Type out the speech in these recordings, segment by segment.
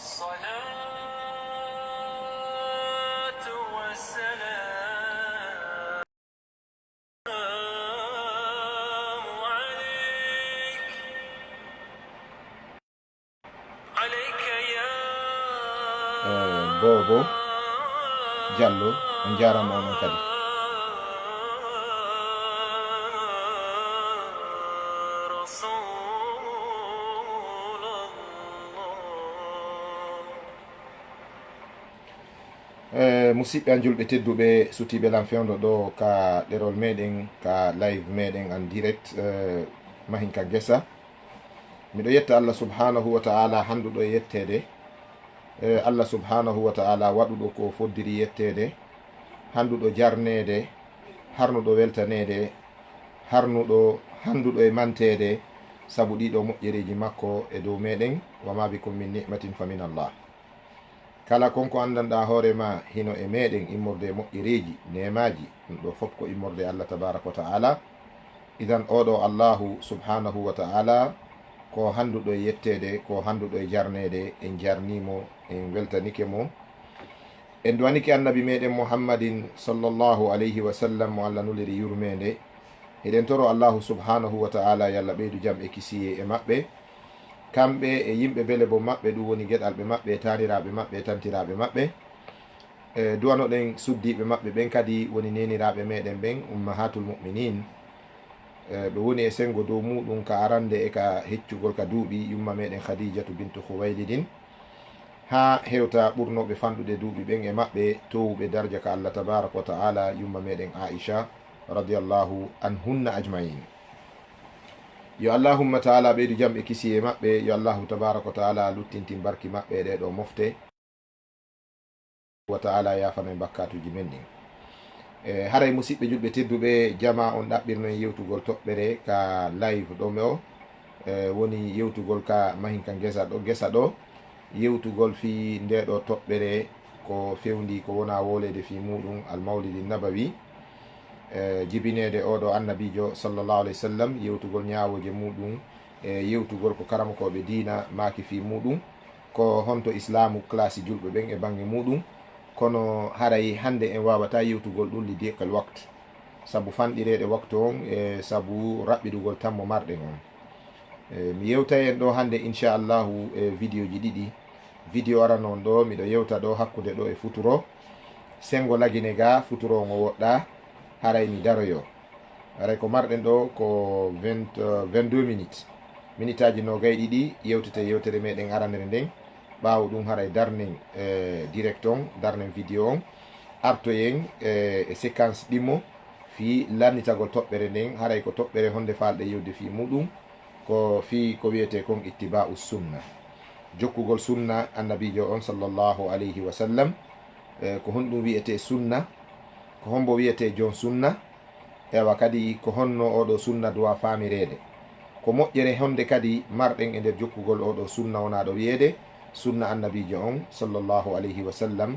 والسلام عليك يا Bobo Diallo on jarama onon kadi رسول الله. musidɓe an julɓe tedduɓe sutiɓe lam fewdo ɗo ka ɗerol meɗen ka live meɗen en direct mahin ka gesa miɗo yetta Allah subhanahu wa ta'ala handuɗo e yettede Allah subhanahu wa ta'ala waɗuɗo ko foddiri yettede handuɗo jarnede harnuɗo weltanede harnuɗo handuɗo e mantede saabu ɗiɗo moƴƴereji makko e dow meɗen wa ma bikum min ni'matin fa min Allah. kala konko andanɗa hoorema hino e meɗen immorde e moƴƴereji nemaji ɗum ɗo fof ko immorde Allah tabaraka wa ta'ala. idan oɗo Allahu subhanahu wa ta'ala ko handuɗo e yettede ko handuɗo e jarnede en jarnimo en weltanike mo en duwanike annabi meɗen muhammadin sallllahu alayhi wa sallam mo Allah nuliri yurmede eɗen toro Allahu subhanahu wa ta'ala yalla ɓeydu jam e kisiye e maɓɓe kamɓe e yimɓe bele bo maɓɓe ɗum woni gueɗalɓe maɓɓe taniraɓe maɓɓe tantiraɓe maɓɓe duwanoɗen suddiɓe maɓɓe ɓen kadi woni neniraɓe meɗen ɓen ummahatul mu'minin ɓe woni e sengo dow muɗum ka arande e ka heccugol ka duuɓi yumma meɗen khadijatu bintu khuwaylidin ha hewta ɓurnoɓe fanɗude duuɓi ɓen e maɓɓe towuɓe darja ka Allah tabaraka wa ta'ala yumma meɗen Aisha radiallahu anhunna ajmain. yo allahumma taala ɓeydu jam e kisi e maɓɓe yo allahu tabaraka wa taala luttintin barki maɓɓe e ɗeɗo mofte wa taala yafana e bakkatuji men ɗin. haray musidɓe julɓe tedduɓe jama on ɗaɓɓirno e yewtugol toɓɓere ka live ɗome o woni yewtugol ka mahin ka gesa ɗo yewtugol fi ndeɗo toɓɓere ko fewndi ko wona wolede fi muɗum al mawlidi nabawi jibinede oɗo annabijo sallllahu alayhi wa sallam yewtugol ñawoje muɗum yewtugol ko karamakoɓe dina maki fi muɗum ko honto islamu classe julɓe ɓen e banggue muɗum kono haray hande en wawata yewtugol ɗum li diqal waktu saabu fanɗireɗe waktu on e saabu raɓɓiɗugol tammo marɗen on. mi yewtay en ɗo hande inchallahu e vidéo ji ɗiɗi vidéo aranon ɗo miɗo yewta ɗo hakkude ɗo e futuro sengo lagine ga futuro ngo woɗɗa haray mi daroyo haray ko marɗen ɗo ko 22 minutes minutaji nogay ɗiɗi yewtete yewtere meɗen aranere nden ɓawo ɗum haray darnen direct on darnen vidéo on artoyen e séquence ɗimmo fi lannitagol toɓɓere nden haray ko toɓɓere honde falɗe yewde fi muɗum ko fi ko wiyete kon ittiba'u sunna jokkugol sunna annabijo on sallllahu alayhi wa sallam ko honɗum wiyete sunna ko hombo wiyete jon sunna ewa kadi ko honno oɗo sunna duwa famirede ko moƴƴere honde kadi marɗen e nder jokkugol oɗo sunna wonaɗo wiyede sunna annabijo on sallllahu alayhi wa sallam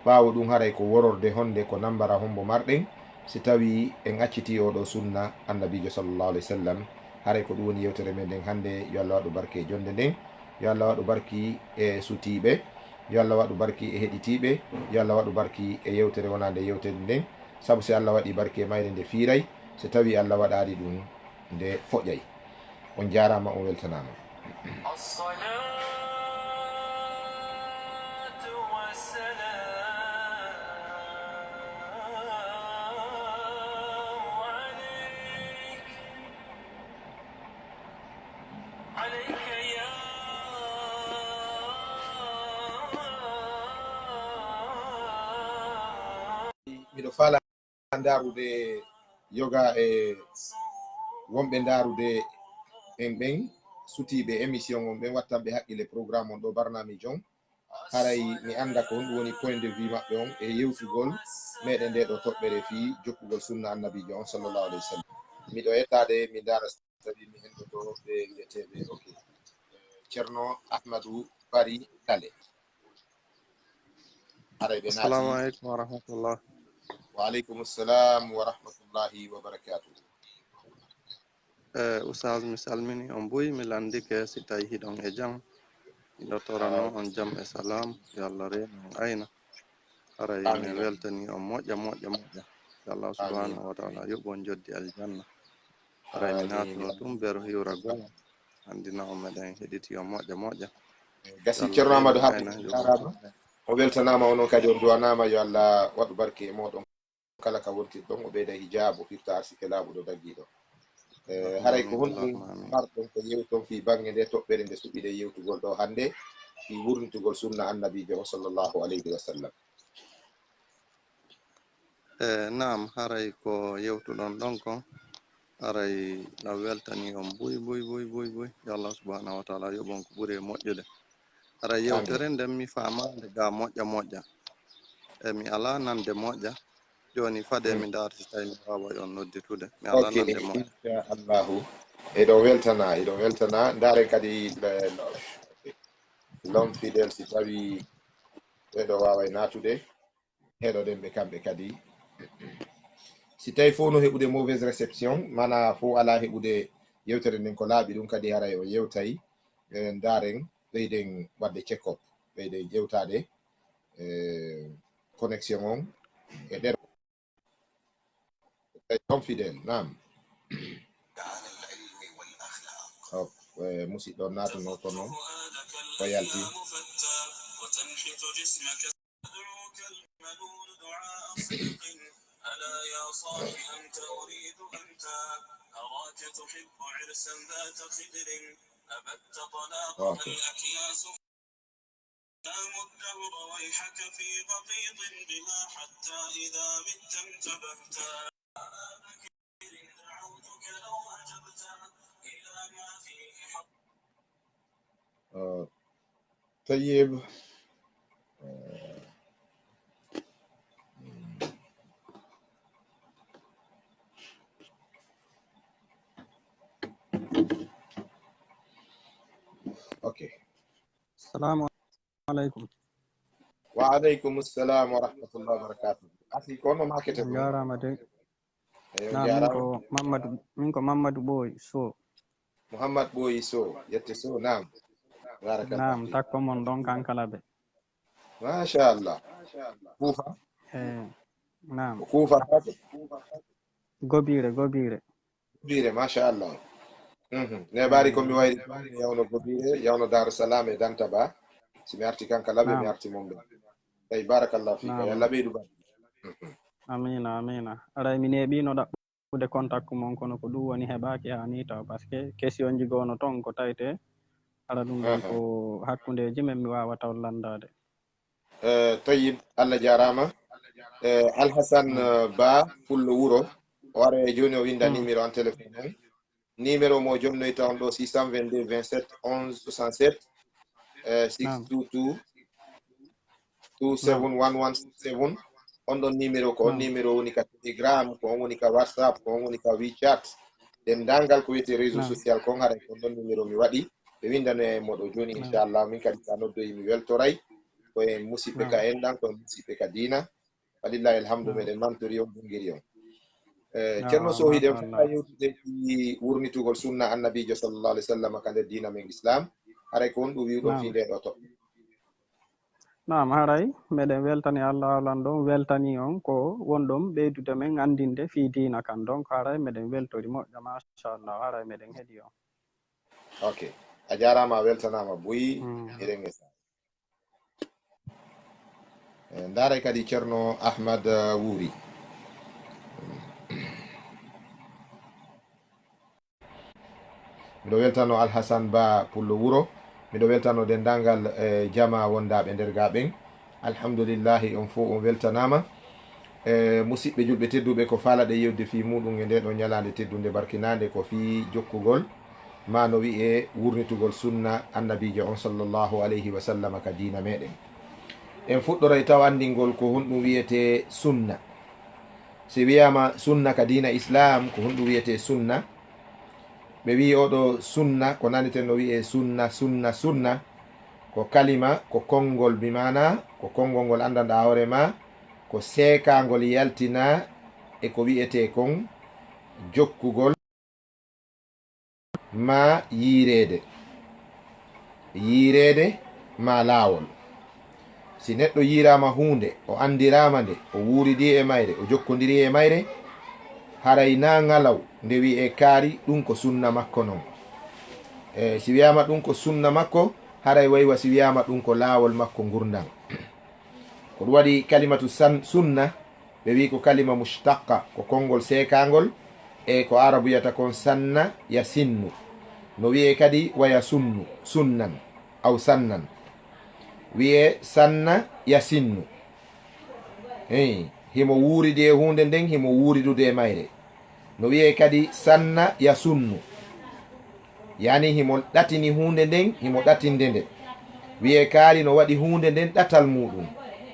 ɓawo ɗum haray ko wororde honde ko nambara hombo marɗen si tawi en acciti oɗo sunna annabijo sallllahu alayhi wa sallam haray ko ɗum woni yewtere meɗen hande yo Allah waɗu barke e jonde nden yo Allah waɗu barki e sutiɓe yo Allah waɗu barki e heɗitiɓe yo Allah waɗu barki e yewtere wonande yewtere nden saabu si Allah waɗi barki e mayre nde fiiray so tawi Allah waɗari ɗum nde foƴƴay. on jarama on weltanama. miɗo fala darude yoga e wonɓe darude en ɓen sutiɓe émission on ɓen wattanɓe haqqille programme on ɗo barnami jon haray mi anda ko ɗum woni point de vue maɓɓe on e yewtugol meɗen nde ɗo toɓɓere fi jokkugol sunna annabijo on sallllahu alayhi wa sallam. miɗo yettade mi dara tawi mi hendoto ɓe wiyeteɓe ok ceerno ahmadou bari dale haray ɓe naati. Assalamu aleykum wa rahmatullah. wa aleykum assalam wa rahmatullahi wa barakatuh. Oustaz mi salmini on boyi mi landike si tawi hiɗon e jam miɗo torano on jam e salam yo Allah reena en ayna ara mi amin weltani on moƴƴa yo Allah amin subhanahu wa ta'ala yoɓon joddi aljanna ara mi amin natuno tum bero hiwra gola andina on meɗen heɗiti on moƴƴa yo gasi Allah ceerno reena amadou en habde ayna yoɓon jarama o weltanama onon kadi on duwanama yo Allah waɗu barke e moɗon kala ka wonti ɗon o ɓeyda hijabu o firta arsike laaɓuɗo daggiɗo haray ko amin honɗum allahumma amin marɗon ko yewton fi banggue nde toɓɓere nde suɓiɗe yewtugol ɗo hannde fi wurnitugol sunna annabijo o sallllahu alayhi wa sallam. naam haray ko yewtuɗon ɗon kon aray no weltani on buy yo Allah subhanahu wa ta'ala yoɓon ko ɓuuri e moƴƴude aray amin yewtere nden mi famade ga moƴƴa e mi ala nande moƴƴa joni fade mi darti tawi mi wawa on nodditude mi ala ok nande moƴƴa inchallahu eɗo weltana ndare kadi lom fidel si tawi ɓeɗo waway natude heɗoɗen ɓe kamɓe kadi si tawi fof no heɓude mauvaise réception mana fof ala heɓude yewtere nden ko laaɓi ɗum kadi haray o yewtayi ndaren ɓeyden wadde cekkop ɓeyden ƴewtade connexion on e ɗer lom fidel nam musidɗo natuno kono o yalti وتنحت جسمك تدعوك الملول دعاء صدق ألا يا صاحي أنت أريد أنت أراك تحب عرسا ذات خدر أبت طلاقها الأكياس نام الدهر ويحك في غطيط بلا حتى إذا مت انتبهت دعوتك لو أجبت إلى ما فيه حق طيب اوكي السلام عليكم. وعليكم السلام ورحمة الله وبركاته. أخي كونه ما كتب jarama de أيوة na جارام min ko Mamadou Boy so محمد بوي سو يتسو نعم بارك الله nam فيك takko mon ɗon kankala ɓe ما شاء الله كوفة e nam وكوفة gobire كبيرة ما شاء الله نباري كم يوائي يونو كبيرة يونو دار السلام دانتا با سمعتي كان كلامي nam ميارتي مومبا أي بارك الله فيك يلا nam بيدو با amina aray mi neeɓino ɗaɓɓude contact mon kono ko ɗum woni heɓaki ha ni taw par ce que question ji gono ton ko tawte ala ɗum ɗon ko hakkundeji men mi wawa taw landade طيب الله جارama Alhasan Ba Pullo Wuro o ara e joni o winda numéro en téléphone on numéro mo jonnoyta on ɗo 622 27 11 67 622 271167 on ɗon numéro ko on numéro woni ka telegram ko on woni ka whatsapp ko on woni ka wechat dendangal ko wiyete réseau social kon haɗa ko on ɗon numéro mi waɗi ɓe windane moɗo joni inchallah min kadi sa noddoyi mi weltoray koye musidɓe ka enɗan koye musidɓe ka dina walillahi alhamdu meɗen mantori on ɓungiri on ceerno sohiɗen fota yewtude ɗi wurnitugol sunna annabijo sallallah alih w sallam ka nder dina men islam haray ko on ɗum wiwɗon fi nde ɗo toɓɓe nam haray meɗen weltani Allah alan ɗon weltani on ko wonɗon ɓeydude men andinde fi dina kan donc haray meɗen weltori moƴƴa machallah haray meɗen heeɗi on ok a jarama a weltanama boyi eɗen gesa ndaray kadi ceerno Ahmad Wuri miɗo weltano Alhasan Ba Pullo Wuro miɗo weltano dendangal jama wondaɓe nder gaɓen alhamdulillahi on fof on weltanama musidɓe julɓe tedduɓe ko falaɗe yewde fi muɗum e nde ɗo ñalade teddude barkinade ko fi jokkugol ma no wi'e wurnitugol sunna annabijo on sallllahu alayhi wa sallam ka dina meɗen en fuɗɗoray taw andingol ko honɗum wiyete sunna si wiyama sunna ka dina islam ko honɗum wiyete sunna ɓe wi oɗo sunna ko naniten no wi'e sunna ko kalima ko konngol bimana ko konngol ngol andanɗa hoorema ko seekangol yaltina e ko wi'ete kon jokkugol ma yiirede ma laawol. si neɗɗo yirama hunde o andirama nde o wuridi e mayre o jokkodiri e mayre haray na ngalaw nde wi e kaari ɗum ko sunna makko non. Si wiyama ɗum ko sunna makko haray waywa si wiyama ɗum ko laawol makko gurdan. ko ɗum waɗi kalimatu sunna ɓe wi ko kalima mushtaqa ko konngol sekangol e ko arabu yata kon sanna ya sinnu no wiye kadi waya sunnu sunnan aw sannan wiye sanna ya sinnu himo wuuridi e hunde nden himo wuuridude e mayre. no wiye kadi sanna ya sunnu yani himo ɗatini hunde nden himo ɗatinde nde. wiye kaari no waɗi hunde nden ɗatal muɗum,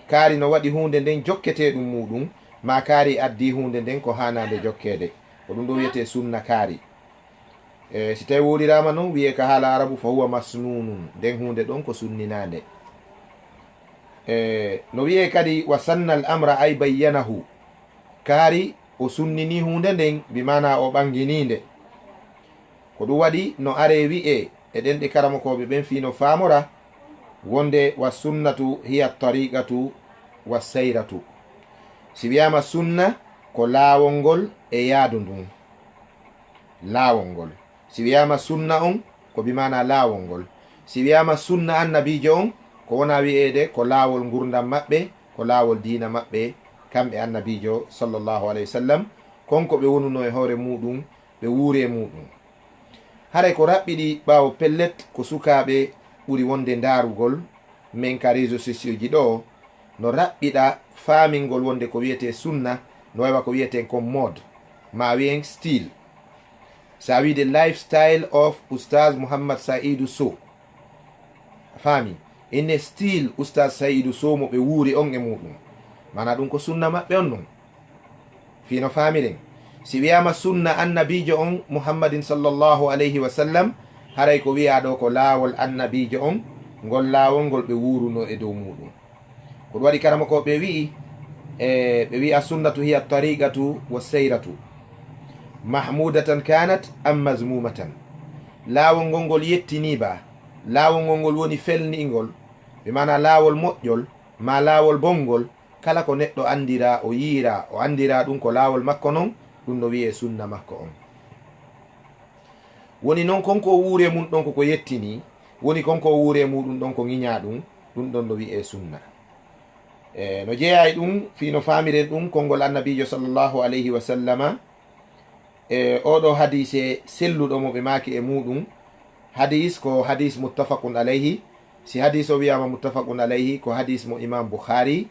kaari no waɗi hunde nden jokkete ɗum muɗum, ma kaari addi hunde nden ko hanande jokkede, ko ɗum ɗo wiyete sunna kaari. si tawi wolirama noon wiye ka haala arabu fa huwa masnunun, nden hunde ɗon ko sunninande. no wiye kadi wa sanna al amra ay bayyanahu, kaari o sunnini hunde nden bimana o ɓangininde. ko ɗum waɗi no are wi'e e ɗen ɗe karamakoɓe ɓen fino famora wonde wa sunnatu hiya tariqatu wa sayratu. si wiyama sunna ko laawol ngol e yaadu ndun, laawol ngol. si wiyama sunna on ko bimana laawol ngol. si wiyama sunna annabijo on ko wona wi'ede ko laawol gurdam maɓɓe, ko laawol diina maɓɓe kamɓe annabijo sallllahu alayhi wa sallam, konko ɓe wonuno e hoore muɗum ɓe wuuri e muɗum. haray ko raɓɓiɗi ɓaawo pellet ko sukaɓe ɓuri wonde darugol min ka réseau sociaux ji ɗo, no raɓɓiɗa faamingol wonde ko wiyete sunna no waywa ko wiyeten ko mode ma wiyen style. sa wiide lifestyle of oustaz Mouhammad Saidou Sow, faami inne style oustaz Saidou Sow mo ɓe wuuri on e muɗum, mana ɗum ko sunna maɓɓe on ɗum fino faamiren. si wiyama sunna annabijo on Muhammadin sallllahu alayhi wa sallam, haray ko wiya ɗo ko laawol annabijo on, ngol laawol ngol ɓe wuruno e dow muɗum. ko ɗum waɗi karama ko ɓe wi'i ɓe wi'a sunnatu hiya tariqatu wa sayratu mahmudatan kanat am mazmumatan. laawol ngol ngol yettiniba, laawol ngol ngol woni felningol, ɓe mana laawol moƴƴol ma laawol bongol, kala ko neɗɗo andira o yiira o andira ɗum ko laawol makko non, ɗum no wiye sunna makko on. woni noon konko o wuure mum ɗon koko yettini, woni konko o wuure muɗum ɗon ko ŋiña ɗum, ɗum ɗon no wiye sunna. no jeeyay ɗum fino faamiren ɗum konngol annabijo sallllahu alayhi wa sallama oɗo hadise selluɗo mo ɓe maaki e muɗum. hadis ko hadis muttafaqun alayhi. si hadis o wiyama muttafaqun alayhi ko hadis mo imam Bukhari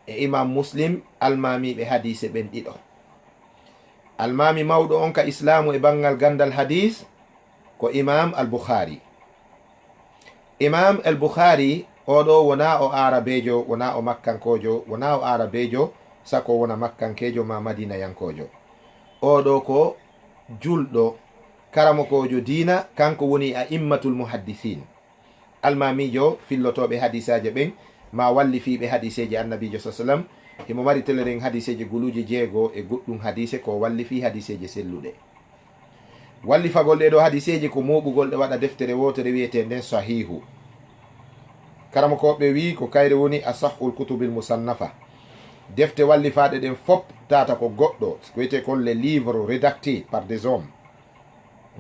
e imam Muslim almamiɓe hadise ɓen ɗiɗo. almami mawɗo on ka islamu e bangal gandal hadis ko imam al Bukhari. imam al Bukhari oɗo wona o arabejo, wona o makkankojo, wona o arabejo sako wona makkankejo ma madina yankojo. oɗo ko julɗo karamokojo diina, kanko woni a immatul muhaddisin. almamijo fillotoɓe hadisaje ɓen ma wallifiɓe hadiseji annabijo sa sallam. himo mari teleren hadiseji guluji 6 e goɗɗum hadise ko wallifi hadiseji selluɗe. wallifagol ɗe ɗo hadiseji ko moɓugol ɗe waɗa deftere wotere wiyete nden sahihu. karama koɓe wi ko kayre woni asahul kutubil musannafa. defte wallifaɗe ɗen fop tata ko goɗɗo ko wiyete kon les livres rédactés par des hommes.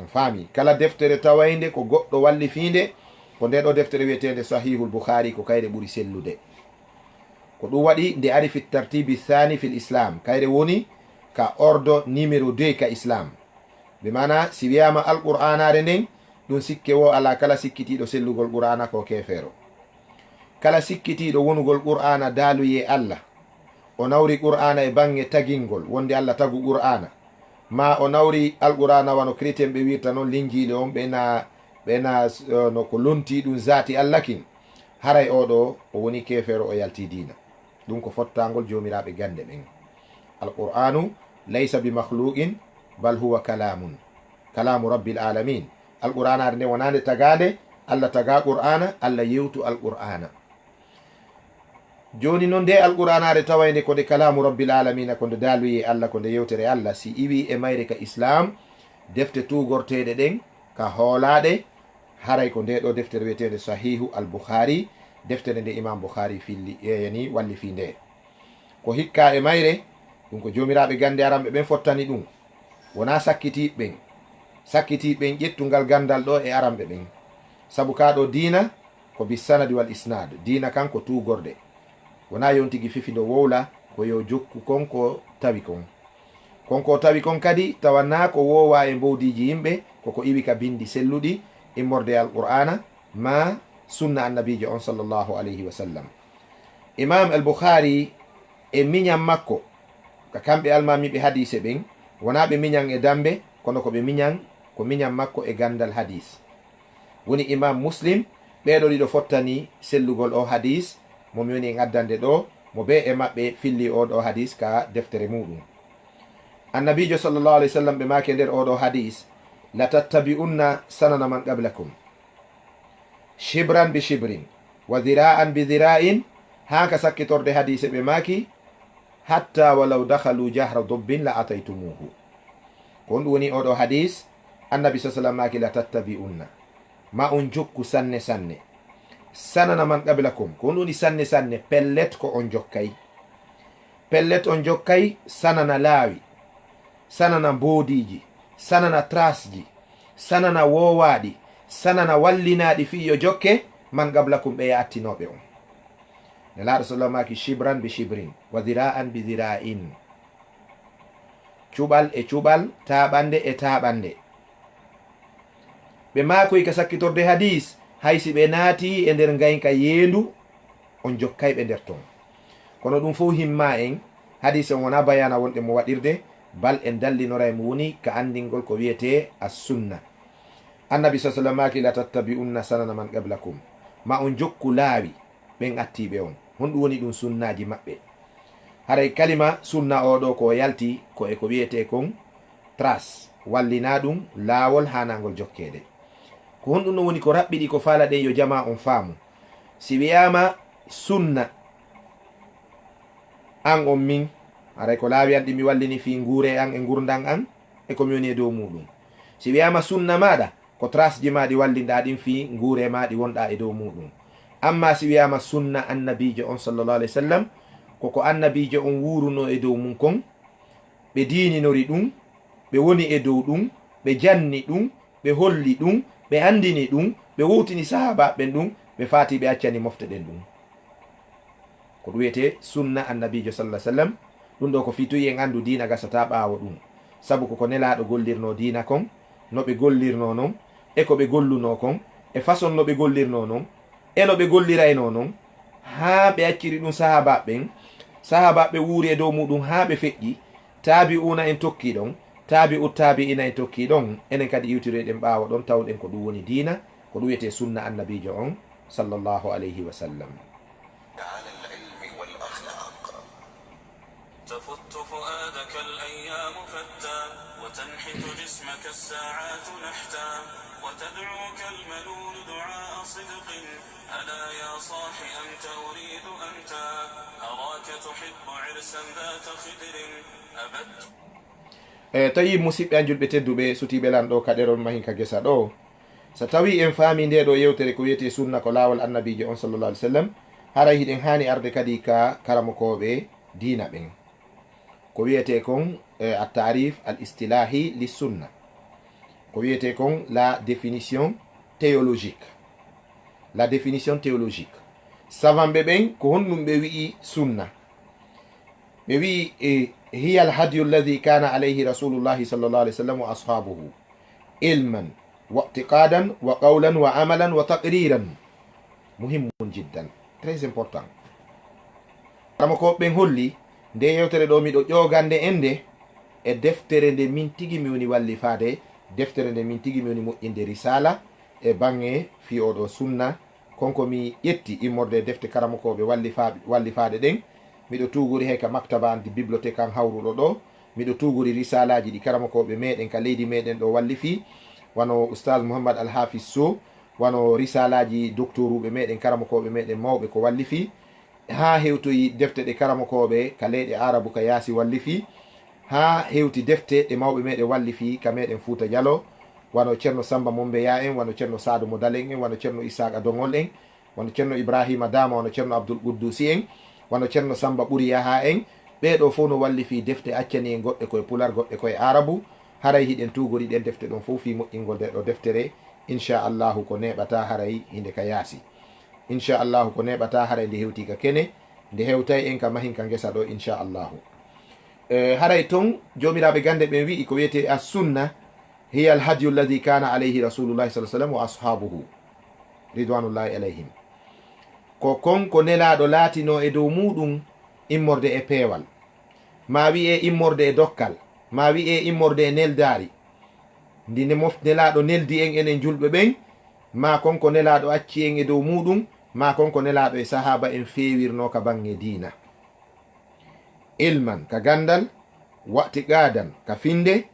faami kala deftere tawayde ko goɗɗo wallifinde ko nde ɗo deftere wiyetende sahihul Bukhari ko kayre ɓuri sellude. ko ɗum waɗi nde ari fi tartibi thani fil islam, kayre woni ka ordre numéro 2 ka islam. ɓe mana si wiyama alqur'anare nden ɗum sikke wo ala kala sikkitiɗo sellugol qur'ana ko kefeero. kala sikkitiɗo wonugol qur'ana daaluye Allah, o nawri qur'ana e bange tagingol wonde Allah tagu qur'ana, ma o nawri alqur'ana wano chrétien ɓe wirta noon linjiɗe on ɓena no ko lonti ɗum zati Allah kin, haray oɗo o woni kefeero, o yalti diina. ɗum ko fottagol jomiraɓe gande ɓen. alqur'anu laysa bi makhluqin bal huwa kalamu rabbil alamin. alqur'anare nde wonande tagade, Allah taga qur'ana, Allah yewtu alqur'ana. joni noon nde alqur'anare tawayde ko nde kalamu rabbil alamina, ko nde daaluye Allah, ko nde yewtere Allah. si iwi e mayre ka islam, defte tugorteɗe ɗen ka hoolaɗe, haray ko nde ɗo deftere wiyetede sahihu al Bukhari deftere nde imam Bukhari filli yani walli fi nde ko hikka e mayre ɗum ko jomiraɓe gande aramɓe ɓen fottani ɗum wona sakkitiɓen ƴettugal gandal ɗo e aramɓe ɓen sabu kaɗo dina ko bisanadi wal isnad dina kan ko tugorde wona yontigi fifido wowla ko yo jokku kon ko tawi kon kadi tawanna ko wowa e mbowdiji yimɓe koko iwi ka bindi selluɗi immorde alqur'ana ma sunna annabijo on sallllahu alayhi wa sallam. Imam al-Bukhari e miñan makko ka kamɓe almamiɓe hadise ɓen wona ɓe miñan e dambe kono ko ɓe miñan ko miñan makko e gandal hadis. Woni imam Muslim ɓeɗo ɗiɗo fottani sellugol o hadis momi woni en addande ɗo mo be e maɓɓe filli oɗo hadis ka deftere muɗum. Annabijo sallllahu alayhi wa sallam ɓe make nder oɗo hadis la tattabi'unna sanana man qablakum shibran bi shibrin wa dhira'an bi dhira'in haka sakkitorde hadise ɓe maki hatta walaw dakhalu jahra dobbin la ataytumuhu ko on ɗum woni oɗo hadis annabi sa sallam maki la tattabi'unna ma on jokku sanne sanana man qablakum ko on woni sanne pellet ko on jokkay sanana laawi sanana boodiji sanana trasji sanana wowaɗi sanana wallinaɗi fiyo jokke man qablakum ɓe yattinoɓe on nelaɗo sallam maki shibran bi shibrin wa dhira'an bi dhira'in cuɓal e cuɓal taɓande e taɓande ɓe makoy ka sakkitorde hadis haysi ɓe naati e nder gayka yeendu on jokkayɓe nder ton kono ɗum fof himma en hadis on wona bayana wonɗe mo waɗirde bal en dallinora mo woni ka andingol ko wiyete as sunna. Annabi sa sallam maki la tattabi'unna sanana man qablakum ma on jokku laawi ɓen attiɓe on honɗum woni ɗum sunnaji maɓɓe. haray kalima sunna oɗo ko yalti ko e ko wiyete kon trace wallina ɗum laawol hanagol jokkede ko honɗum no woni ko raɓɓiɗi ko faala ɗen yo jama on faamu. Si wiyama sunna an on min haray ko laawi an ɗi mi wallini fi nguure an e gurdan an e komi woni e dow muɗum. Si wiyama sunna maɗa ko trace ji maɗi wallinɗa ɗin fi nguure maɗi wonɗa e dow muɗum. Amma si wiyama sunna annabijo on sallllahu alayhi wa sallam koko annabijo on wuruno e dow mum kon ɓe dininori ɗum ɓe woni e dow ɗum ɓe janni ɗum ɓe holli ɗum ɓe andini ɗum ɓe wowtini sahaba ɓen ɗum ɓe faati ɓe accani mofte ɗen ɗum ko ɗum wiyete sunna annabijo sallah sallam. ɗum ɗo ko fituyi en andu dina gasata ɓaawo ɗum sabu koko nelaɗo gollirno dina kon no ɓe gollirno non e ko ɓe golluno kon e façon no ɓe gollirno non e no ɓe gollirayno non ha ɓe acciri ɗum sahabaɓe wuuri e dow muɗum ha ɓe feƴƴi taabi una en tokki ɗon taabi uttaabi ina en tokki ɗon enen kadi iwtireɗen ɓaawo ɗon tawɗen ko ɗum woni dina ko ɗum wiyete sunna annabijo on sallllahu alayhi wa sallam. تفت فؤادك الأيام فتى وتنحت جسمك الساعات نحتا وتدعوك الملول دعاء صدق ألا يا صاح أنت أريد أنت أراك تحب عرسا ذات خدر أبد tawi musidɓe an julɓe tedduɓe sutiɓe lan ɗo kaɗerol mahin ka gesa ɗo so tawi en faami nde ɗo yewtere ko wiyete sunna ko laawol annabijo on sallllahu alih w sallam haray hiɗen hani arde kadi ka karamokoɓe dina ɓen ko wiyete kon at-ta'rif al-istilahi lis-sunna ko wiyete kon la définition théologique savanɓe ɓen ko honɗum ɓe wi'i sunna ɓe wi'i hiya al-hadyu alladhi kana alayhi rasulullahi sallallahu alayhi wa sallam wa ashabuhu ilman wa i'tiqadan wa qawlan wa amalan wa taqriran muhimmun jiddan très important kama ko ɓen holli nde yewtere ɗo miɗo ƴogande ende e deftere nde min tigi mi woni wallifade deftere nde min tigi mi woni moƴƴinde risala e bange fi oɗo sunna konko mi ƴetti immorde defte karamokoɓe wallifade ɗen miɗo tuguri hay ka maktaba andi bibliothèque an hawruɗo ɗo miɗo tuguri risalaji ɗi karamokoɓe meɗen ka leydi meɗen ɗo wallifi wano oustad mouhammad alhafiz sow wano risalaji docteur uɓe meɗen karamokoɓe meɗen mawɓe ko wallifi ha hewtoyi defte ɗe karamokoɓe ka leyɗe arabu ka yaasi wallifi ha hewti defte ɗe mawɓe meɗen wallifi ka meɗen Fouta Diallo wano ceerno Samba Mombeya en wano ceerno Sadou Modalen en wano ceerno Isaka Dongol en wono ceerno ibrahima dama, wono ceerno abdoul quddusi en, wono ceerno samba ɓuri yaha en. ɓeɗo fof no walli fi defte accani en goɗɗe koye pular goɗɗe koye arabu. haray hiɗen tugori ɗen defte ɗon fof fi moƴƴingol nde ɗo deftere inchallahu ko neɓata haray inde ka yaasi. inchallahu ko neɓata haray nde hewti ka kene, nde hewtay en ka mahin ka gesa ɗo inchallahu. haray ton jomiraɓe gande ɓen wi'i ko wiyete as sunna hiya al hadiyu alladi kana alayhi rasulullahi sa sallam wa ashabuhu ridwanullahi alayhim. ko kon ko nelaɗo laatino e dow muɗum immorde e peewal, ma wi'e immorde e dokkal, ma wi'e immorde e neldari. ndine nelaɗo neldi en enen julɓe ɓen, ma konko nelaɗo acci en e dow muɗum, ma konko nelaɗo e sahaba en fewirno ka bange dina. ilman ka gandal, wati gadan ka finde,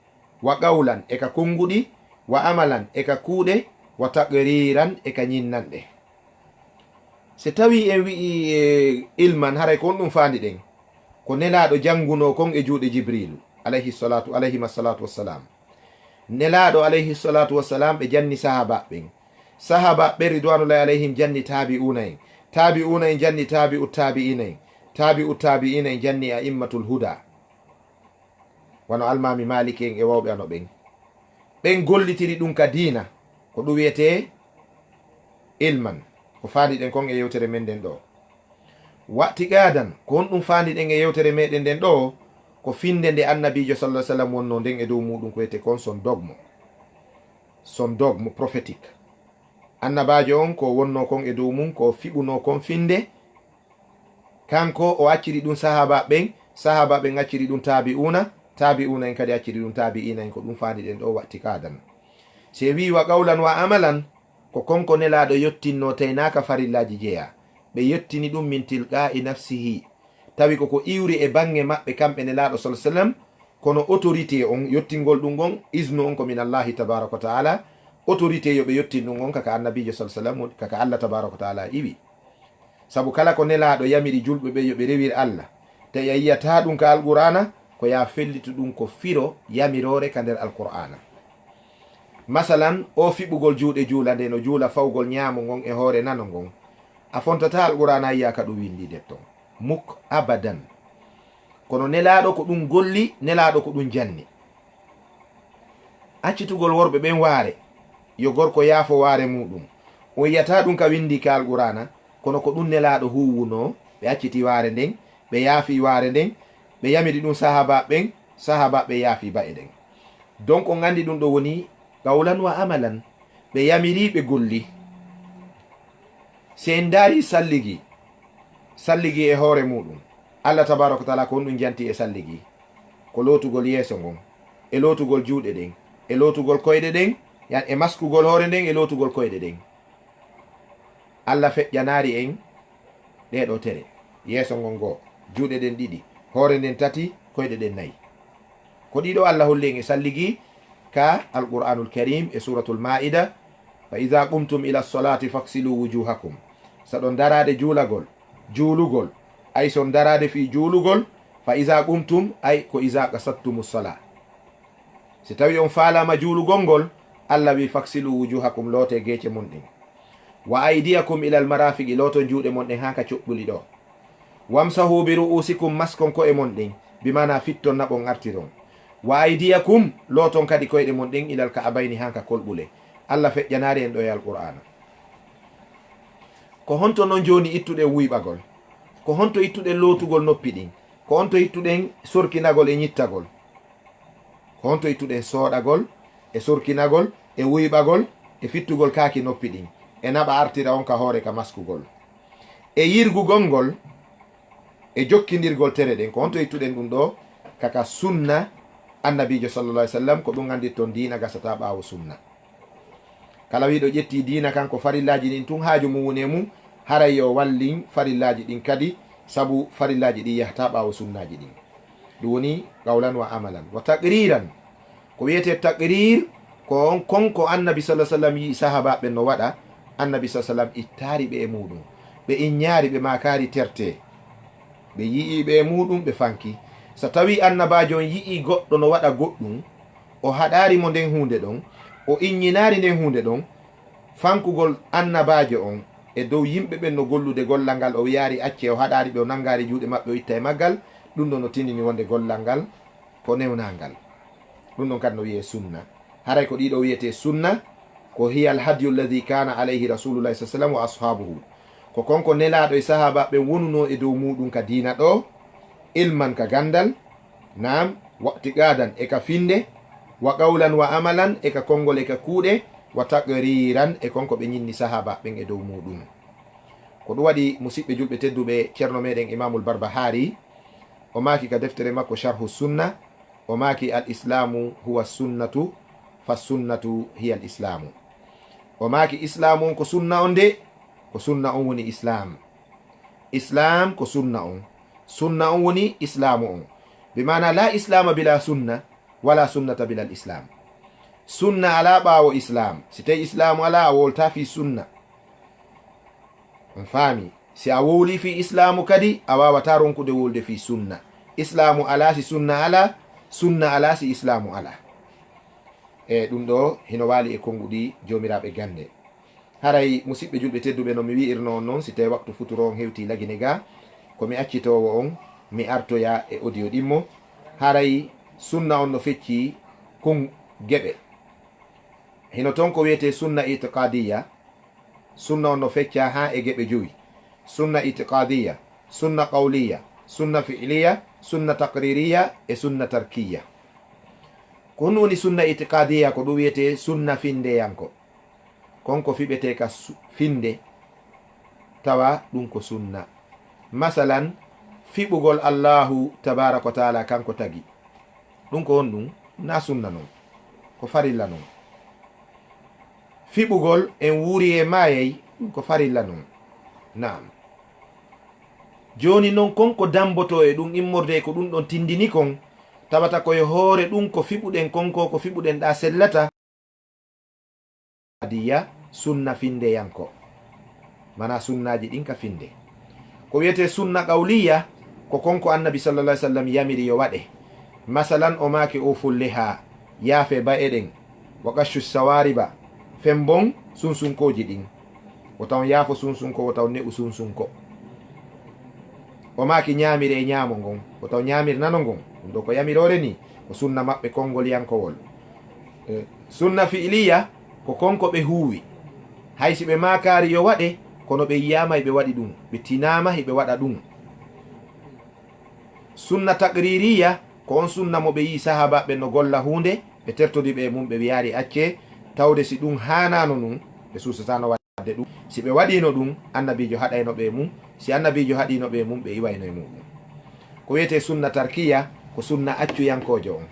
wa qawlan e ka konguɗi, wa amalan e ka kuuɗe, wa taqriran e ka ñinnanɗe. se tawi en wi'i ilman haray ko on ɗum fandi ɗen ko nelaɗo janguno kon e juuɗe jibrilu alayhima salatu wassalam. nelaɗo alayhi salatu wassalam ɓe janni sahaba ɓen, sahaba ɓe ridwanullahi alayhim janni tabi'una en, tabi'una en janni tabi'u tabi'ina en, tabi'u tabi'ina en janni a immatul huda wono almami maliki en e wawɓe ano ɓen. ɓen gollitiri ɗum ka dina ko ɗum wiyete ilman, ko fandi ɗen kon e yewtere men nden ɗo. wati gadan ko on ɗum fandi ɗen e yewtere meɗen nden ɗo ko finde nde annabijo sallallahu alaihi wasallam wonno nden e dow muɗum ko wiyete kon son dogmo prophétique. annabajo on ko wonno kon e dow mum ko fiɓuno kon finde, kanko o acciri ɗum sahaba ɓen, sahaba ɓen acciri ɗum tabi'una, tabi'una en kadi acciri ɗum tabi'ina en, ko ɗum fandi ɗen ɗo watti kadan. se wi wa qawlan wa amalan ko konko nelaɗo yettinno taynaka farillaji jeeya, ɓe yettini ɗum min tilqa'i nafsihi, tawi koko iwri e bange maɓɓe kamɓe nelaɗo sa sallam, kono autorité on yettingol ɗum on isnu on ko min allahi tabaraka wa taala. autorité yoɓe yettin ɗum on kaka annabijo sa sallam, kaka allah tabaraka wa taala iwi. saabu kala ko nelaɗo yamiri julɓe ɓe yoɓe rewir allah, tawi a yiyata ɗum ka alqur'ana ko ya fellitu ɗum ko firo yamirore ka nder alqur'ana. masalan o fiɓugol juuɗe juula nde no juula fawgol ñaamo ngon e hoore nano ngon, a fontata alqur'ana yiya ka ɗum windi detton muk abadan. kono nelaɗo ko ɗum golli, nelaɗo ko ɗum janni. accitugol worɓe ɓen waare, yo gorko yaafo waare muɗum, o yiyata ɗum ka windi ka alqur'ana, kono ko ɗum nelaɗo huwuno. ɓe acciti waare nden, ɓe yaafi waare nden, ɓe yamiri ɗum sahaba ɓen, sahaba ɓe yaafi ba e ɗen. donc on gandi ɗum ɗo woni qawlan wa amalan, ɓe yamiri ɓe golli. se en daari salligi e hoore muɗum, allah tabaraka wa taala ko on ɗum janti e salligi, ko lootugol yeeso ngon, e lootugol juuɗe ɗen, e lootugol koyɗe ɗen, e maskugol hoore nden, e lootugol koyɗe ɗen. allah feƴƴanaari en ɗeɗo tere: yeeso ngon goo, juuɗe ɗen ɗiɗi, hoore nden tati, koyɗe ɗen nayi. ko ɗiɗo allah holli en e salligi ka alqur'anul karim e suratul maida: fa ida qumtum ila solati faksilu wujuhakum. saɗon darade juulugol ay son darade fi juulugol, fa ida qumtum ay ko ida qasattumu sola. si tawi on faalama juulugol ngol, allah wi faksilu wujuhakum, loote geece mon ɗin. wa aidiyakum ila almarafiqi, looto juuɗe mon ɗen ha ka coɓɓuli ɗo. wamsahu bi ru'usikum, maskon ko e mon ɗin, bimana fitton naɓon artiron. wa aidiyakum, looton kadi koyɗe mon ɗen ilal ka abayni ha ka kolɓule. allah feƴƴanaari en ɗo e alqur'ana. ko honto noon joni ittuɗen wuyɓagol, ko honto ittuɗen lootugol noppi ɗin, ko honto ittuɗen sorkinagol e ñittagol, ko honto ittuɗen sooɗagol e sorkinagol e wuyɓagol e fittugol kaaki noppi ɗin, e naɓa artira on ka hoore ka maskugol, e yirgugol ngol e jokkidirgol tere ɗen. ko honto ittuɗen ɗum ɗo kaka sunna annabijo sallallahu alaihi wasallam, ko ɗum andirton diina gasata ɓaawo sunna. kala wiɗo ƴetti diina kanko farillaji ɗin tun haaju mum woni mum, haray yo wallin farillaji ɗin kadi, sabu farillaji ɗin yahata ɓaawo sunnaji ɗin. ɗum woni qawlan wa amalan. wa taqriran, ko wiyete taqrir ko on konko annabi sallallahu alaihi wasallam yi sahaba ɓen no waɗa. annabi sallallahu alaihi wasallam ittari ɓe e muɗum, ɓe inñaari, ɓe makari terte, ɓe yii ɓe e muɗum, ɓe fanki. so tawi annabajo on yii goɗɗo no waɗa goɗɗum, o haɗari mo nden hunde ɗon, o inñinari nden hunde ɗon, fankugol annabajo on e dow yimɓe ɓen no gollude gollal ngal o yaari acce o haɗari ɓe o nangari juuɗe maɓɓe o itta e maggal ɗum ɗon no tindini wonde gollal ngal ko newnangal ɗum ɗon kadi no wiye sunna haray ko ɗiɗo wiyete sunna ko hiya al hadiyu alladi kana alayhi rasulullahi sa sallam wa ashabuhu ko konko nelaɗo e sahaba ɓe wonuno e dow muɗum ka dina ɗo ilman ka gandal nam waqtiqadan e ka finde wa qawlan wa amalan e ka konngol e ka kuuɗe wa taqriran e konko ɓe ñinni sahaba ɓen e dow muɗum ko ɗum waɗi musidɓe julɓe tedduɓe ceerno meɗen imamul barbahari o maki ka deftere makko sharhu sunna o maki al islamu huwa sunnatu fa sunnatu hiya al islamu o maki islamu on ko sunna on de ko sunna on woni islam islam ko sunna on woni islamu on bimana la islama bila sunna wala sunnata bila al islam sunna ala ɓaawo islam si tawi islamu ala a wolta fi sunna on faami si a wowli fi islamu kadi a wawata ronkude wolde fi sunna islamu ala si sunna ala sunna ala si islamu ala e ɗum ɗo hino waali e konguɗi jomiraɓe gande haray musidɓe julɓe tedduɓe no mi wi'irno on noon si tawi waktu futuro on hewti lagine ga komi accitowo on mi artoya e audio ɗimmo haray sunna on no fecci kon geɓe hino toon ko wiyete sunna itiqadiya sunna on no fecca ha e geɓe joyi sunna itiqadiya sunna qawliya sunna fi'liya sunna taqririya e sunna tarkiya ko ɗum woni sunna itiqadiya ko ɗum wiyete sunna findeyanko konko fiɓete ka finde tawa ɗum ko sunna masalan fiɓugol allahu tabaraka wa taala kanko tagi ɗum ko on ɗum na sunna noon ko farilla noon fiɓugol en wuri e mayey ɗum ko farilla noon naam joni noon konko damboto e ɗum immorde ko ɗum ɗon tindini kon tawata koye hoore ɗum ko fiɓuɗen konko ko fiɓuɗen ɗa sellata adiya sunna findeyanko mana sunnaji ɗin ka finde ko wiyete sunna qawliya ko konko annabi sallallah sallam yamiri yo waɗe masalan o maki o fulle ha yaafe ba eɗen wa qashu sawariba fembon sunsunkoji ɗin o taw yaafo sunsunko o taw ne'u sunsunko o maki ñamire e ñamo ngon o taw ñamir nano ngon ɗum ɗo ko yamirore ni ko sunna maɓɓe konngol yankowol sunna fi'liya ko konko ɓe huwi haysi ɓe makari yo waɗe kono ɓe yiyama ɓe waɗi ɗum ɓe tinama heɓe waɗa ɗum sunna taqririya ko on sunna mo ɓe yi sahabaɓe no golla hunde ɓe tertodi ɓe mum ɓe wiyari acce tawde si ɗum hanano ɗum ɓe susatano wadde ɗum si ɓe waɗino ɗum annabijo haɗayno ɓe mum si annabijo haɗino ɓe mum ɓe iwayno e muɗum ko wiyete sunna tarkiya ko sunna accuyankojo on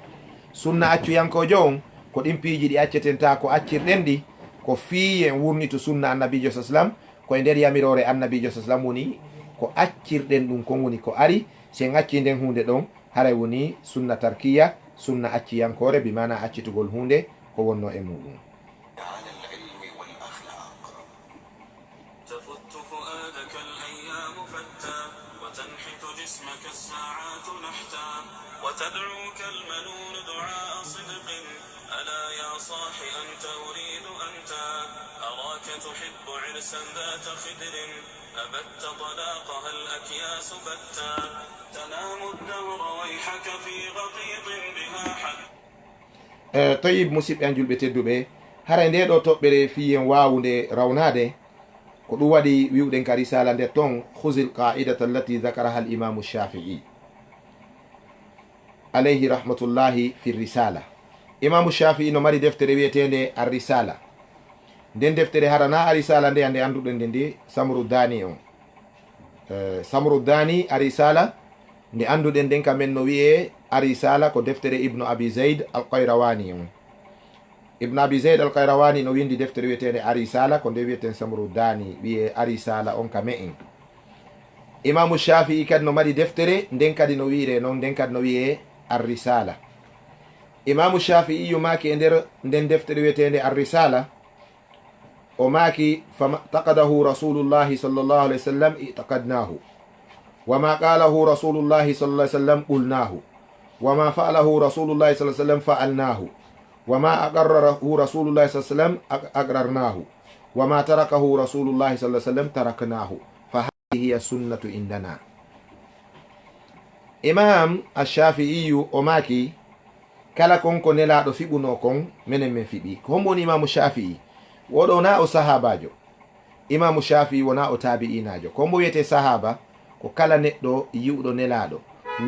sunna accuyankojo on ko ɗin piiji ɗi accetenta ko accirɗen ɗi ko fii en wurni to sunna annabijo sa sallam koye nder yamirore annabijo sa sallam woni ko accirɗen ɗum kon woni ko ari si en acci nden hunde ɗon haray woni sunna tarkiya sunna acciyankore bimana accitugol hunde ko wonno e muɗum وتدعوك المنون دعاء صدق ألا يا صاح أنت أريد أنت أراك تحب عرسا ذات خدر أبت طلاقها الأكياس بتا تنام الدهر ويحك في غطيط بها حد طيب musidɓe an julɓe tedduɓe hara nde ɗo toɓɓere fiyen wawude rawnade ko ɗum waɗi wiwɗen ka risala nder ton husil qa'idata allati zakaraha al imamu shafi'i alayhi rahmatullahi fi risala imamu shafi'i no mari deftere wiyetende ar risala nden deftere harana a risala nde ande anduɗen nde ndi samru dani on samru dani a risala nde anduɗen nden kamen no wiye a risala ko deftere ibnu abi zayd al qayrawani on ibnu abi zayd al qayrawani no windi deftere wiyetende a risala ko nde wiyeten samru dani wiye a risala on ka me'en imamu shafi'i kadi no mari deftere nden kadi no wiire noon nden kadi no wiye ar risala imamu shafi'i yu maki e nder nden deftere wiyetende ar risala o maki fataqadahu rasulullahi sallallahu alaihi wasallam i'taqadnahu wama qalahu rasulullahi sallallahu alaihi wasallam qulnahu wama fa'alahu rasulullahi sallallahu alaihi wasallam fa'alnahu wama aqarrarahu rasulullahi sallallahu alaihi wasallam aqrarnahu وما تركه رسول الله صلى الله عليه وسلم تركناه فهذه هي السنة عندنا. إمام الشافعي أماكي kala konko nelaɗo fiɓuno kon minen min fiɓi ko homwoni imamu shafi'i woɗo na o sahabajo. imamu shafi'i wona o tabi'inajo. ko mbo wiyete sahaba ko kala neɗɗo yiwɗo nelaɗo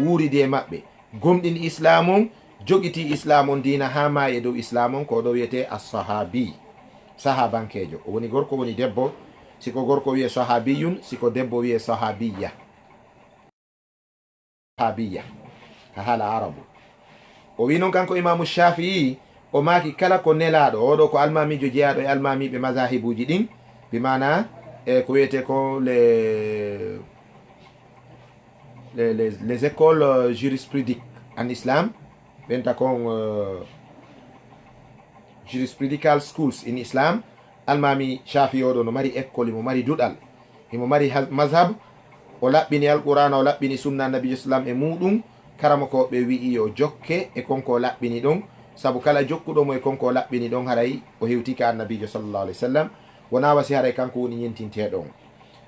wuuridi e maɓɓe gomɗin islamum joguiti islamum dina ha mayi e dow islamum ko ɗo wiyete assahabi sahabankejo. o woni gorko woni debbo. siko gorko wiye sahabiyun siko debbo wiye sahabiya ka haala arabu. o wi noon kanko imamu shafi'i o maaki kala ko nelaɗo oɗo ko almamijo jeeyaɗo e almamiɓe mazahibuji ɗin bi mana ko wiyete ko les écoles jurisprudiques en islam ɓenta kon jurisprudical schools in islam. almami shafi'i oɗo no mari école imo mari duɗal imo mari mazhab o laɓɓini alqur'ana o laɓɓini sunna nabijo sallam e muɗum karama ko ɓe wi'i o jokke e konko laɓɓini ɗon saabu kala jokkuɗomo e konko laɓɓini ɗon haray o hewtika annabijo sallallahu alaihi wasallam wona wasi haray kanko woni ñentinteɗon.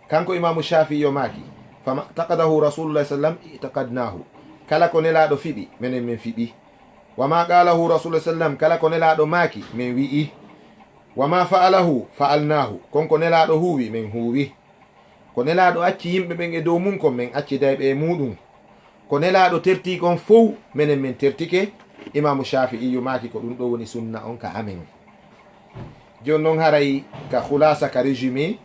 kanko imamu shafi'i yo maaki fama taqadahu rasulullah sallam itaqadnahu kala ko nelaɗo fiɓi minen min fiɓi. wama qalahu rasulullah sallam kala ko nelaɗo maaki min wi'i. wama fa'alahu fa'alnahu konko nelaɗo huwi min huwi. ko nelaɗo acci yimɓe ɓen e dow mum kon min accidayɓe e muɗum. ko nelaɗo terti kon fof minen min tertike. imamu shafi'i yu maaki ko ɗum ɗo woni sunna on ka amen. joni noon haray ka khulasa ka résumé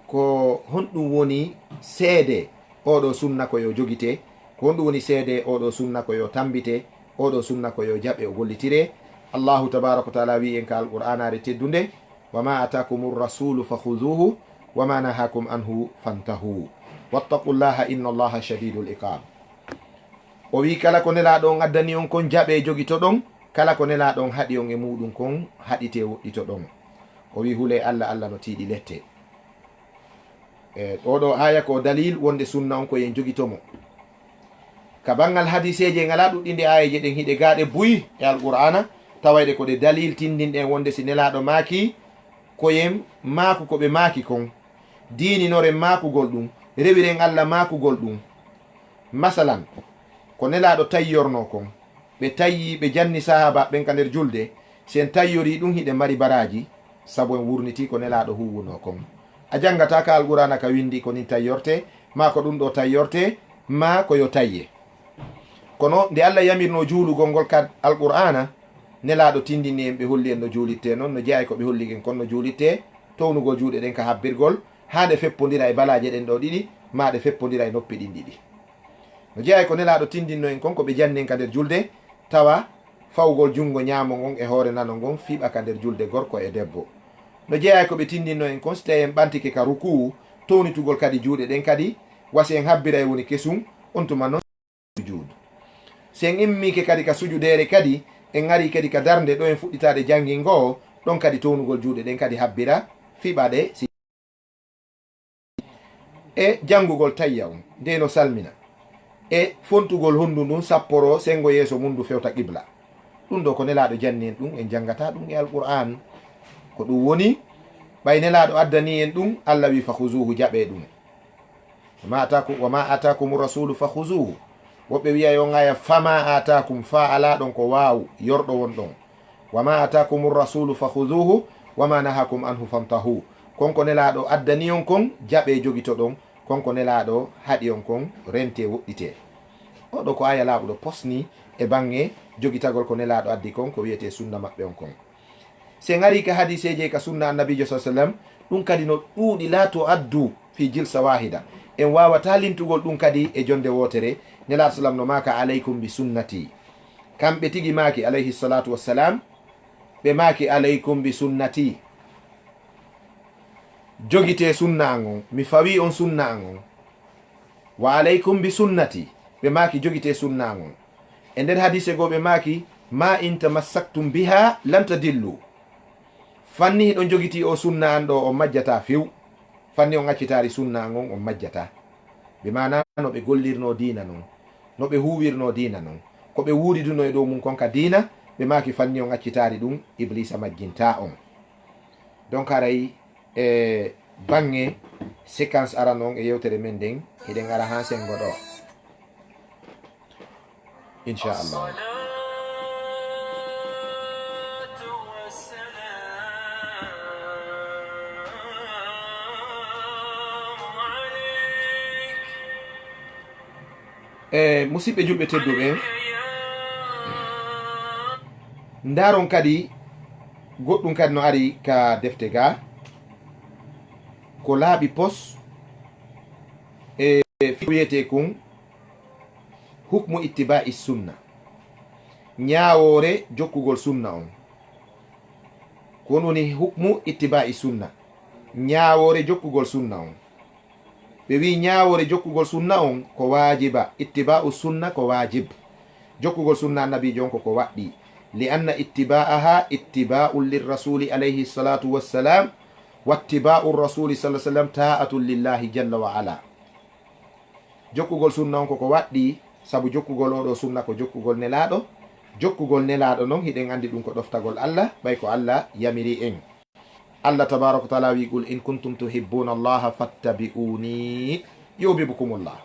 ko honɗum woni seede oɗo sunna ko yo jogite ko honɗum woni seede oɗo sunna ko yo tambite oɗo sunna ko yo jaɓe o gollitire. allahu tabaraka wa taala wi en ka alqur'anare teddunde wama atakum rasulu fakhuduhu wama nahakum anhu fantahu wattaqullaha inna allaha shadidul iqab. o wi kala ko nelaɗo on addani on kon jaɓe jogito ɗon kala ko nelaɗo on haɗi on e muɗum kon haɗite woɗɗito ɗon. o wi huule allah allah no tiiɗi lette. oɗo aya ko dalil wonde sunna on ko yen jogitomo ka bangal hadiseje ngala ɗuɗɗinde ayaje ɗen hiɗe gaɗe buyi e alqur'ana tawayɗe ko ɗe dalil tindinɗen wonde si nelaɗo maaki koyen maaku ko ɓe maaki kon diininoren maakugol ɗum rewiren allah maakugol ɗum. masalan ko nelaɗo tayyorno kon ɓe tayyi ɓe janni sahaba ɓen ka nder julde sen tayyori ɗum hiɗe mari baraji sabu en wurniti ko nelaɗo huwuno kon. a jangata ka alqur'ana ka windi ko nin tayyorte ma ko ɗum ɗo tayyorte ma ko yo tayye. kono nde allah yamirno juulugol ngol ka alqur'ana nelaɗo tindini en ɓe holli en no juulitte noon no jeeya ko ɓe holli en kon no juulitte townugol juuɗe ɗen ka habbirgol ha nde feppodira e balaje ɗen ɗo ɗiɗi ma ɗe feppodira e noppi ɗin ɗiɗi. no jeeya ko nelaɗo tindinno en kon ko ɓe jannin ka nder julde tawa fawgol jungo ñaamo ngon e hoore nano ngon fiiɓa ka nder julde gorko e debbo. no jeeya ko ɓe tindinno en kon so tawi en ɓantike ka ruku townitugol kadi juuɗe ɗen kadi wasi en habbira e woni kesum on tuma noon sujuud. sen immike kadi ka sujudere kadi en ari kadi ka darde ɗo en fuɗɗitade jangin ngo ɗon kadi townugol juuɗe ɗen kadi habbira fiɓaɗe e jangugol tayya on ndeno salmina e fontugol hondu ndun sapporo sengo yeeso mundu fewta qibla. ɗum ɗo ko nelaɗo janni en ɗum en jangata ɗum e alqur'an ko ɗum woni ɓay nelaɗo addani en ɗum allah wi fakhuzuhu jaɓe ɗum. wama atakum rasulu fakhuzuhu woɓɓe wiya yo ngaya fama atakum fa ala ɗon ko waaw yorɗo won ɗon. wama atakum rasulu fakhuzuhu wama nahakum anhu fantahu konko nelaɗo addani on kon jaɓe jogito ɗon konko nelaɗo haɗi on kon rente woɗɗite. oɗo ko aya laaɓuɗo posni e bange jogitagol ko nelaɗo addi kon ko wiyete sunna maɓɓe on kon. se ngari ka hadiseje ka sunna annabijo sa sallam ɗum kadi no ɗuuɗi laato addu fi jilsa wahida en wawata lintugol ɗum kadi e jonde wotere. nelaɗo sallam no maka alaykum bi sunnati kamɓe tigi maki alayhi salatu wassalam ɓe maki alaykum bi sunnati jogite sunna an on mi fawi on sunna an on wa alaykum bi sunnati ɓe maki jogite sunna an on. e nder hadise go ɓe maki ma in tamassaktum biha lan tadillu fanni hiɗon jogiti o sunna an ɗo on majjata few fanni on accitari sunna an on majjata ɓe mana no ɓe gollirno dina non no ɓe huwirno dina non ko ɓe wuuriduno e dow mum konka dina ɓe maki fanni on accitari ɗum iblisa majjinta on. donc haray bange séquence arano on e yewtere men nden hiɗen ara ha sengo ɗo inchallah. Musidɓe julɓe tedduɓe, ndaron kadi goɗɗum kadi no ari ka defte ga ko laaɓi pos e wiyete kon hukmu ittiba'i sunna, ñaawore jokkugol sunna on. ko woni hukmu ittiba'i sunna, ñaawore jokkugol sunna on. ɓe wi ñaawore jokkugol sunna on ko waajiba, ittiba'u sunna ko waajib, jokkugol sunna annabijo on ko waɗɗi. li anna ittiba'aha ittiba'un lirrasuli alayhi salatu wassalam wattiba'u rasuli sallallahu alaihi wasallam ta'atun lillahi jalla wa ala. jokkugol sunna on koko waɗɗi sabu jokkugol oɗo sunna ko jokkugol nelaɗo. jokkugol nelaɗo noon hiɗen andi ɗum ko ɗoftagol Allah, ɓay ko Allah yamiri en. Allah tabaraka wa taala wi qul in kuntum tuhibbuna allaha fattabi'uni yuhibbukumullah.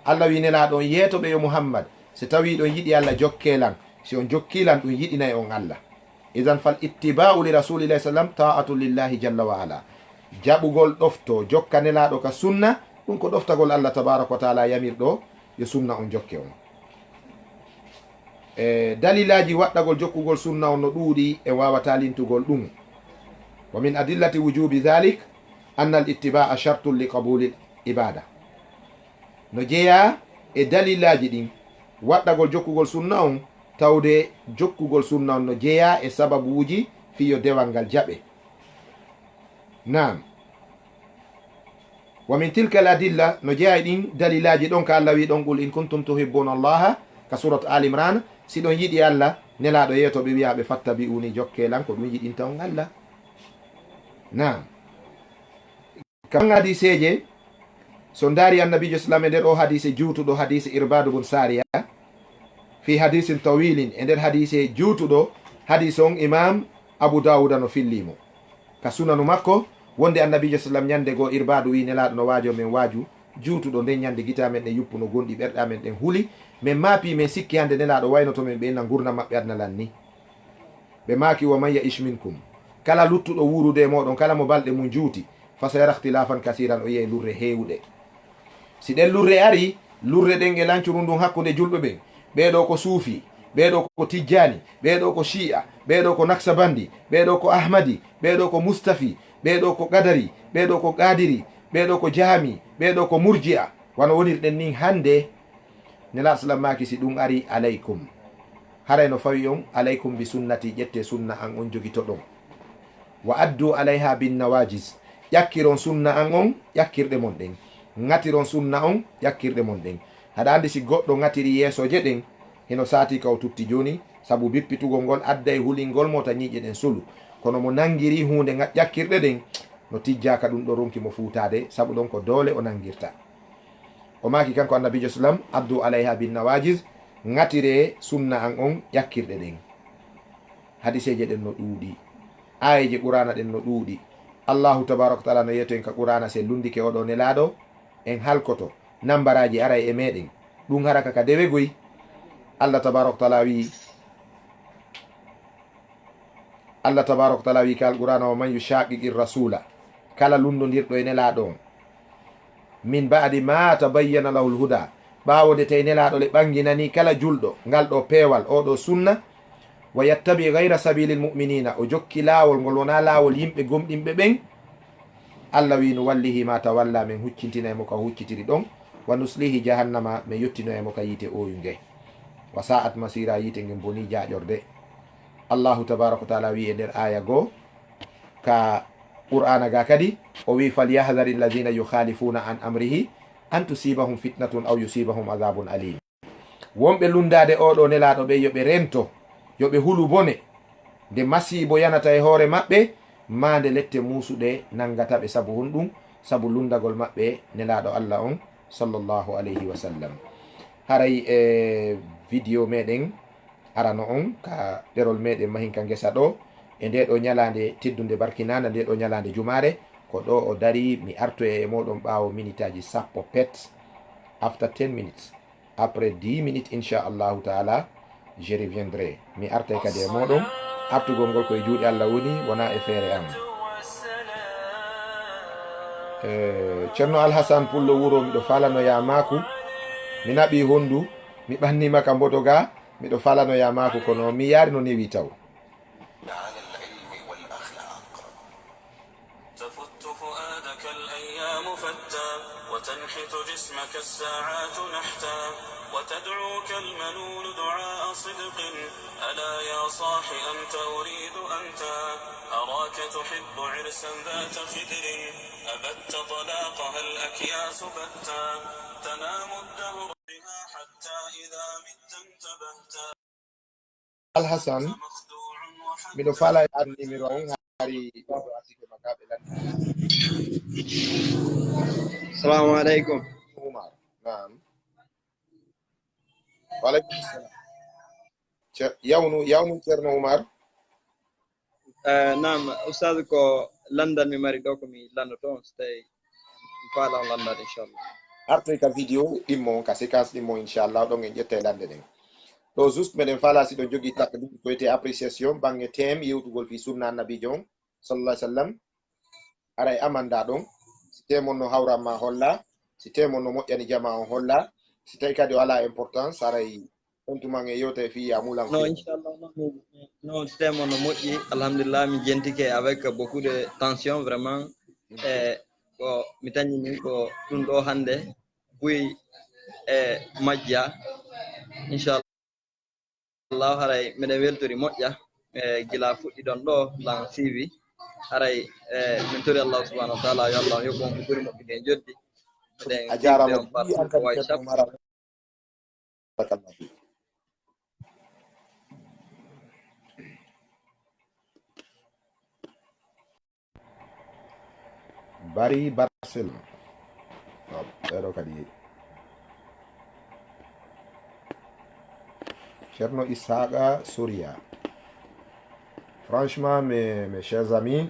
Allah wi nelaɗo on yeetoɓe yo Muhammad, so tawi ɗon yiɗi Allah jokkelan, si on jokkilan ɗum yiɗinay on Allah. idan fal ittiba'u li rasulillahi sallam ta'atu lillahi jalla wa ala. jaɓugol ɗofto jokka nelaɗo ka sunna ɗum ko ɗoftagol Allah tabaraka wa taala yamirɗo yo sunna on jokke on. dalilaji waɗɗagol jokkugol sunna on no ɗuuɗi e wawata lintugol ɗum. wa min adillati wujubi dhalik anna al ittiba'a shartun li qabuli ibada. no jeeya e dalilaji ɗin waɗɗagol jokkugol sunna on, tawde jokkugol sunna on no jeeya e sababuji fiyo dewal ngal jaɓe. nam wa min tilka al adilla no jeeya e ɗin dalilaji ɗon ka Allah wi ɗon qul in kuntum tuhibbuna allaha ka surat al imran, si ɗon yiɗi Allah nelaɗo yeetoɓe wiyaɓe fattabi'uni jokkelan ko ɗum yiɗinta on Allah. nam kam hadiseje so daari annabijo sallam e nder o hadise juutuɗo, hadise irbadu bun sariya fi hadisin tawilin, e nder hadise juutuɗo, hadise on imam abu dawuda no fillimo ka sunanu makko. wonde annabijo sallam ñande goo irbadu wi nelaɗo no waajo men waaju juutuɗo nden ñande guita men ɗen yuppuno gonɗi ɓerɗa men ɗen huuli min maapi min sikki hande nelaɗo waynoto men ɓenna gurna maɓɓe adnalan ni. ɓe maaki wa man ya'ish minkum, kala luttuɗo wurude moɗon, kala mo balɗe mum juuti, fa sayara ikhtilafan kasiran, o yi'e lurre heewɗe. si ɗen lurre ari, lurre ɗen e lancuru ndun hakkude julɓe ɓen, ɓeɗo ko suufi, ɓeɗo ko tijjani, ɓeɗo ko shi'a, ɓeɗo ko naksabandi, ɓeɗo ko ahmadi, ɓeɗo ko mustafi, ɓeɗo ko gadari, ɓeɗo ko qadiri, ɓeɗo ko jahmi, ɓeɗo ko murji'a, wano wonirɗen nin hande. nelaɗo sallam maki si ɗum ari alaykum, haray no fawi on alaykum bi sunnati, ƴette sunna an on jogito ɗon. wa addu alayha bin nawajis, ƴakkiron sunna an on ƴakkirɗe mon ɗen, ŋatiron sunna on ƴakkirɗe mon ɗen. haɗa andi si goɗɗo ŋatiri yeesoje ɗen heno saati kaw tutti joni, sabu bippitugol ngol adda e hulingol mo ta ñiiƴe ɗen sulu. kono mo nangiri hunde ƴakkirɗe ɗen no tijjaka ɗum ɗo ronki mo fuutade, sabu ɗon ko doole o nangirta. o maki kanko annabijo sallam addu alayha bin nawajis, ŋatire sunna an on ƴakkirɗe ɗen. hadiseje ɗen no ɗuuɗi, ayeje qur'ana ɗen no ɗuuɗi. allahu tabaraka wa taala no yeto en ka qur'ana se lundike oɗo nelaɗo en halkoto nambaraji aray e meɗen, ɗum haraka ka dewegoy. allah tabaraka wa taala wi, allah tabaraka wa taala wi ka alqur'ana wa man yushaqiqi rasula, kala lundodirɗo e nelaɗo on, min ba'di ma tabayyana lahu lhuda, ɓawode tawi nelaɗo le ɓanginani kala julɗo ngal ɗo peewal oɗo sunna, wa yattabi gayra sabilil mu'minina, o jokki laawol ngol wona laawol yimɓe gomɗinɓe ɓen, allah wi no wallihi ma tawalla, min huccintinaymo ka huccitiri ɗon, wa nuslihi jahannama, min yettinoyemo ka yiite oyu nge, wa sa'at masira, yiite ngen boni jaƴorde. allahu tabaraka wa taala wi e nder aya goo ka qur'ana ga kadi, o wi falyahdari alladina yukhalifuna an amrihi an tusibahum fitnatun aw yusibahum adhabun alim. wonɓe lundade oɗo nelaɗo ɓe yoɓe rento, yoɓe hulu bone, nde masibo yanata e hoore maɓɓe, ma nde lette musuɗe nangata ɓe, sabu honɗum, sabu lundagol maɓɓe nelaɗo allah on sallllahu alayhi wa sallam. haray e vidéo meɗen arano on ka ɗerol meɗen mahinka gesa ɗo, e nde ɗo ñalande teddunde barkinana nde ɗo ñalande jumare ko ɗo o dari mi arto e moɗon ɓawo minitaji sappo pet after 10 minutes après 10 minutes inchallahu taala je reviendrai mi artay kadi e moɗon artugol ngol koye juuɗe Allah woni wona e feere am. Ceerno Alhasan Pullo wuro miɗo falanoya maku mi naɓi hondu mi ɓannima ka mboto ga miɗo falanoya maku kono mi yaari no newi taw. وتنحت جسمك الساعات نحتا وتدعوك المنون دعاء صدق ألا يا صاح أنت أريد أنت أراك تحب عرسا ذات خدر أبت طلاقها الأكياس بتا تنام الدهر بها حتى إذا مت انتبهت. Alhasan miɗo fala an numéro on hari ɗoɗo article makaɓe lan. Assalamu alaikum. Umar. Naam. Walaikum salam. Yawnu Ceerno Umar. Naam, ustad ko London mi mari ɗo ko mi landoto on so tawi mi faala on landade inchallah. Artoy ka vidéo ɗimmo ka séquence ɗimmo inchallah ɗon en ƴetta e lande ɗen ɗo juste meɗen fala si ɗo jogui takka ɗum koyete appréciation bange thème yewtugol fi sunna annabijo on sallallah sallam aray amanda ɗon si temon no hawranma holla si temon no moƴƴani jama on holla si tawi kadi o ala importance aray on tuman e yewta e fi yamulan Non inchallah non thème on no moƴƴi alhamdulillah mi jentike avec beaucoup de tension vraiment ko mi tañini ko ɗum ɗo hande ɓuyi e majja inchallah haray miɗen weltori moƴƴa gila fuɗɗi ɗon ɗo lan suivi haray min tori Allah subhanahu wa taala yo Allah yoɓon ko ɓuri moƴƴude e joddi miɗen a jarama on partout ko way chap Bari Barcelone ɗeɗo kadi Ceerno Ishaqa Soria. Franchement mes chers amis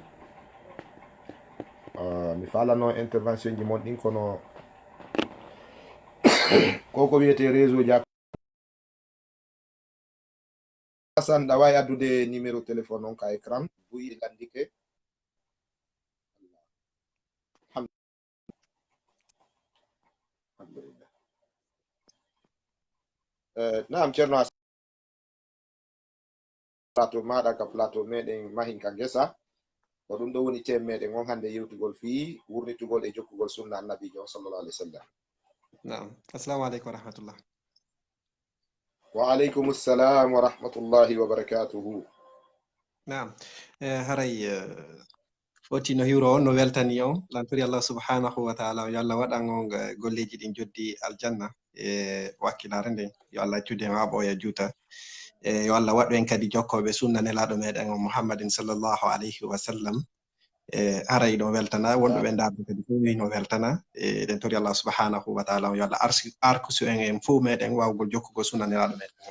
mi falano intervention ji mon ɗin kono koko wiyete réseau ja Hassan ɗa wawi addude numéro téléphone on ka écran buyi landike. Naam Ceerno plateau maɗa ka plateau meɗen mahin ka gesa ko ɗum ɗo woni tem meɗen on hande yewtugol fi wurnitugol e jokkugol sunna annabijo sallallahu alaihi wasallam. Naam, assalamu alaikum wa rahmatullah. Wa alaikum assalam wa rahmatullahi wa barakatuhu. Naam, haray foti no hiwro on no weltani on lantori Allah subhanahu wa ta'ala yo Allah waɗan on golleji ɗin joddi aljanna e wakkilare nden yo Allah cudde en waɓo ya juuta yo Allah waɗu en kadi jokkoɓe sunna nelaɗo meɗen on Muhammadin sallallahu alayhi wa sallam haray ɗo weltana wonɓe darde kadi fof no weltana ɗen tori Allah subhanahu wa ta'ala yo Allah arkusu en fof meɗen wawgol jokkugo sunna nelaɗo meɗen.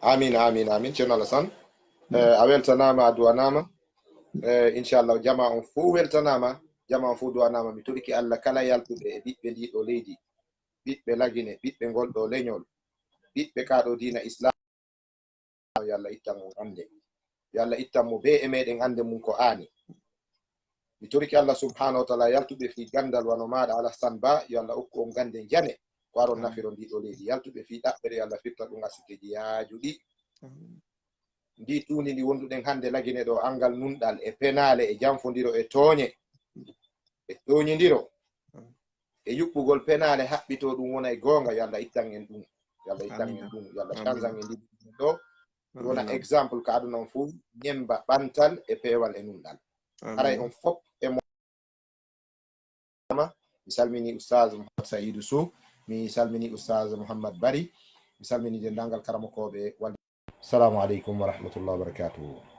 Amin amin amin Ceerno Alassane a weltanama a duwanama inchallah jama on fo weltanama jama on fo duwanama mi toriki Allah kala yaltuɓe e ɓiɓɓe ndiɗo leydi ɓiɓɓe lagine ɓiɓɓe ngolɗo leñol ɓiɓɓe kaɗo dina islam yo Allah ittan mo ande yo Allah ittan mo be e meɗen ande mum ko ani mi toriki Allah subhanahu wa ta'ala yaltuɓe fi gandal wano maɗa Alassane Ba yo Allah hokku on gande jane ko aron nafiro ndiɗo leydi yaltuɓe fi ɗaɓɓere yo Allah firta ɗum asikeji yaajuɗi ndi tuuni ndi wonduɗen hande lagine ɗo angal nunɗal e penale e janfodiro e tooñe e toñidiro e yuɓɓugol penale haɓɓito ɗum wona e gonga yo Allah ittan en ɗum yo Allah ittan en ɗum yo Allah chansan en ndi ɗo wona exemple ka aduna on fuu ñemba ɓantal e pewal e nunɗal haray on fop e mo mi salmini oustaz Mouhammad Saïdou Sow mi salmini oustaz Mouhammad Bari mi salmini dendagal karamokoɓe wal. Assalamu alaikum wa rahmatullahi wa barakatuh.